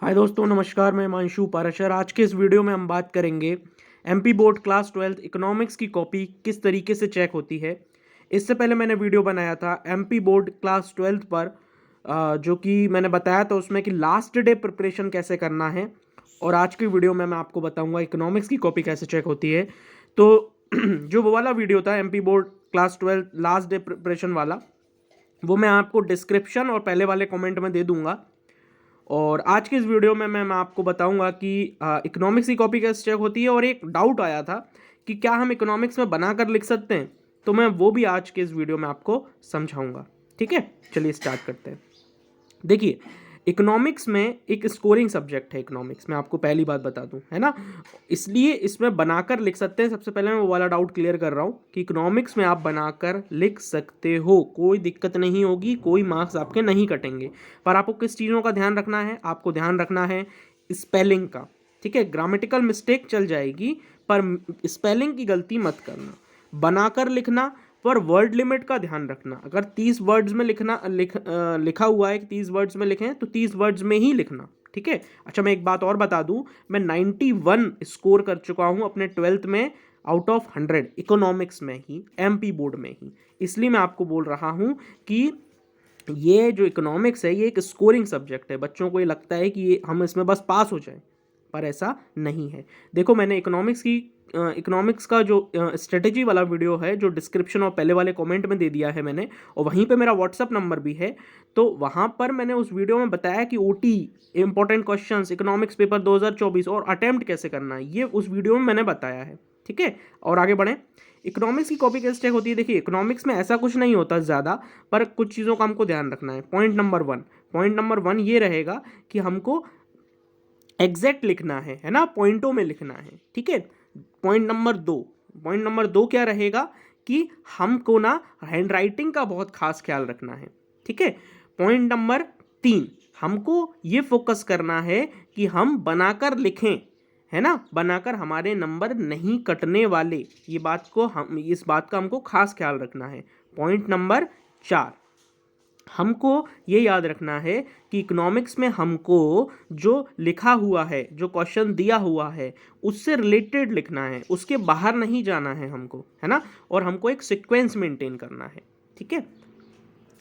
हाय दोस्तों, नमस्कार। मैं हिमांशु पाराशर। आज के इस वीडियो में हम बात करेंगे एमपी बोर्ड क्लास 12 इकोनॉमिक्स की कॉपी किस तरीके से चेक होती है। इससे पहले मैंने वीडियो बनाया था एमपी बोर्ड क्लास 12 पर, जो कि मैंने बताया था उसमें कि लास्ट डे प्रिपरेशन कैसे करना है। और आज की वीडियो में मैं आपको बताऊंगा इकोनॉमिक्स की कॉपी कैसे चेक होती है। तो जो वो वाला वीडियो था MP board class 12 last day preparation वाला, वो मैं आपको डिस्क्रिप्शन और पहले वाले कमेंट में दे दूंगा। और आज के इस वीडियो में मैं आपको बताऊंगा कि इकोनॉमिक्स की कॉपी कैसे चेक होती है। और एक डाउट आया था कि क्या हम इकोनॉमिक्स में बनाकर लिख सकते हैं, तो मैं वो भी आज के इस वीडियो में आपको समझाऊंगा। ठीक है, चलिए स्टार्ट करते हैं। देखिए, इकोनॉमिक्स में एक स्कोरिंग सब्जेक्ट है। इकोनॉमिक्स में आपको पहली बात बता दूं, है ना, इसलिए इसमें बनाकर लिख सकते हैं। सबसे पहले मैं वो वाला डाउट क्लियर कर रहा हूं कि इकोनॉमिक्स में आप बनाकर लिख सकते हो, कोई दिक्कत नहीं होगी, कोई मार्क्स आपके नहीं कटेंगे। पर आपको किस चीज़ों का ध्यान रखना है? आपको ध्यान रखना है स्पेलिंग का। ठीक है, ग्रामेटिकल मिस्टेक चल जाएगी, पर स्पेलिंग की गलती मत करना। बनाकर लिखना, पर वर्ड लिमिट का ध्यान रखना। अगर 30 वर्ड्स में लिखा हुआ है कि 30 वर्ड्स में लिखें, तो 30 वर्ड्स में ही लिखना। ठीक है। अच्छा, मैं एक बात और बता दूं, मैं 91 स्कोर कर चुका हूं अपने 12th में आउट ऑफ 100 इकोनॉमिक्स में ही, एमपी बोर्ड में ही। इसलिए मैं आपको बोल रहा हूं कि ये जो इकोनॉमिक्स है ये एक स्कोरिंग सब्जेक्ट है। बच्चों को ये लगता है कि ये हम इसमें बस पास हो जाएं, पर ऐसा नहीं है। देखो, मैंने इकोनॉमिक्स का जो स्ट्रेटेजी वाला वीडियो है, जो डिस्क्रिप्शन और पहले वाले कमेंट में दे दिया है मैंने, और वहीं पे मेरा व्हाट्सअप नंबर भी है। तो वहाँ पर मैंने उस वीडियो में बताया कि OT important questions economics paper 2024 और अटेम्प्ट कैसे करना है, ये उस वीडियो में मैंने बताया है। ठीक है, और आगे बढ़ें। इकोनॉमिक्स की कॉपी कैसे चेक होती है? देखिए, इकोनॉमिक्स में ऐसा कुछ नहीं होता ज़्यादा, पर कुछ चीज़ों का हमको ध्यान रखना है। पॉइंट नंबर 1 ये रहेगा कि हमको एग्जैक्ट लिखना है ना, पॉइंटों में लिखना है। ठीक है। पॉइंट नंबर 2 क्या रहेगा कि हमको ना हैंड राइटिंग का बहुत खास ख्याल रखना है। ठीक है। पॉइंट नंबर 3, हमको ये फोकस करना है कि हम बनाकर लिखें, है ना, बनाकर हमारे नंबर नहीं कटने वाले। इस बात का हमको खास ख्याल रखना है। पॉइंट नंबर 4, हमको ये याद रखना है कि इकोनॉमिक्स में हमको जो लिखा हुआ है, जो क्वेश्चन दिया हुआ है, उससे रिलेटेड लिखना है, उसके बाहर नहीं जाना है हमको, है ना, और हमको एक सीक्वेंस मेंटेन करना है। ठीक है।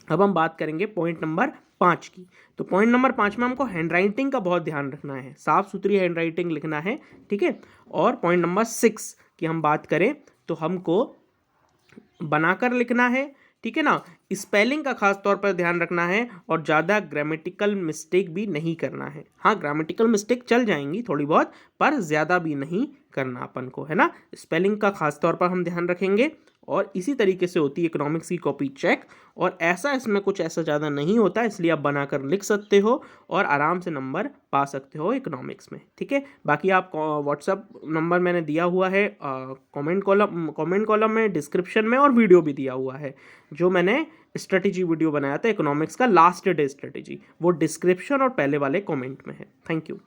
अब हम बात करेंगे पॉइंट नंबर 5 की। तो पॉइंट नंबर 5 में हमको हैंडराइटिंग का बहुत ध्यान रखना है, साफ सुथरी हैंडराइटिंग लिखना है। ठीक है। और पॉइंट नंबर 6 की हम बात करें तो हमको बनाकर लिखना है। ठीक है ना, स्पेलिंग का खास तौर पर ध्यान रखना है, और ज़्यादा ग्रामेटिकल मिस्टेक भी नहीं करना है। हाँ, ग्रामेटिकल मिस्टेक चल जाएंगी थोड़ी बहुत, पर ज़्यादा भी नहीं करना अपन को, है ना। स्पेलिंग का खास तौर पर हम ध्यान रखेंगे। और इसी तरीके से होती है इकोनॉमिक्स की कॉपी चेक। और इसमें कुछ ऐसा ज़्यादा नहीं होता, इसलिए आप बनाकर लिख सकते हो और आराम से नंबर पा सकते हो इकोनॉमिक्स में। ठीक है। बाकी आप व्हाट्सअप नंबर मैंने दिया हुआ है कमेंट कॉलम में, डिस्क्रिप्शन में, और वीडियो भी दिया हुआ है। जो मैंने स्ट्रेटेजी वीडियो बनाया था इकोनॉमिक्स का, लास्ट डे स्ट्रेटेजी, वो डिस्क्रिप्शन और पहले वाले कमेंट में है। Thank you.